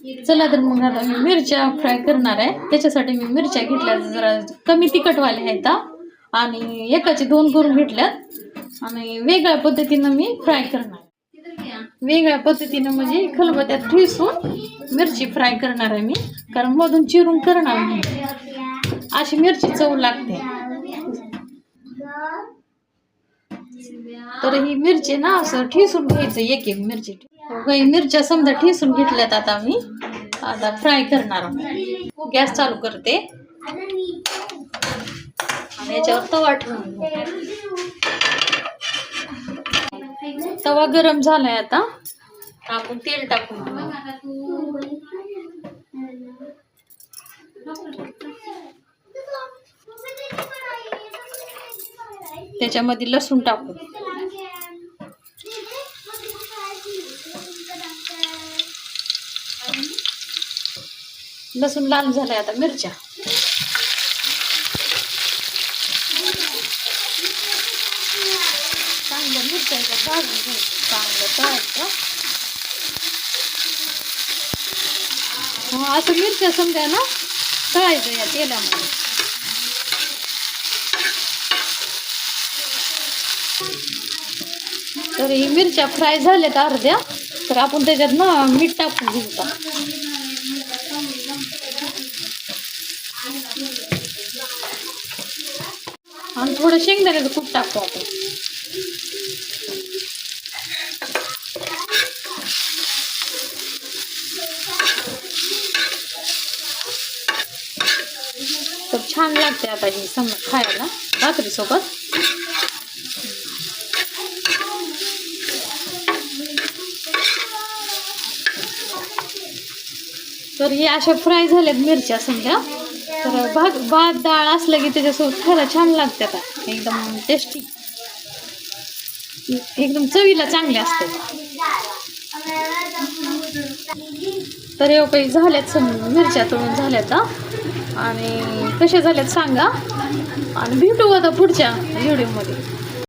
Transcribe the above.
चला तर मग आता मी मिरच्या फ्राय करणार आहे. त्याच्यासाठी मी मिरच्या घेतल्या जरा कमी तिखटवाल्या आहेत आणि एकाचे 2 करून घेतल्यात आणि वेगळ्या पद्धतीनं मी फ्राय करणार. वेगळ्या पद्धतीनं म्हणजे खलबत्त्यात ठेसून मिरची फ्राय करणार आहे मी, कारण मधून चिरून करणार नाही. अशी मिरची चव लागते. तर ही मिरची ना असं ठेसून घ्यायचं, एक एक मिरची. मिरच्या समजा ठेसून घेतल्यात. आता फ्राय करणार. गॅस चालू करते आणि याच्यावर तवा ठेवून. तवा गरम झालाय. आता आपण तेल टाकून त्याच्यामध्ये लसूण टाकू. लसूण लाल झालाय. आता मिरच्या चांगलं मिरच्या भाजून घ्यायचं, चांगलं तळायचं. असं मिरच्या समजा ना तळायचं या तेलामध्ये. तर ही मिरच्या फ्राय झाल्यात अर्ध्या. तर आपण त्याच्यात ना मीठ टाकून घेऊ. आणि थोडं शेंगदाण्याचं कूट टाकतो आपण. तर छान लागते आता ही समज खायला भाकरी सोबत. तर हे अशा फ्राय झाल्यात मिरच्या समजा. तर भात डाळ असलं की त्याच्यासोबत खायला छान लागते. आता एकदम टेस्टी, एकदम चवीला चांगले असते. तर हे काही झाल्यात मिरच्या तळून झाल्यात आणि कशा झाल्यात सांगा. आणि भेटू आता पुढच्या व्हिडिओमध्ये.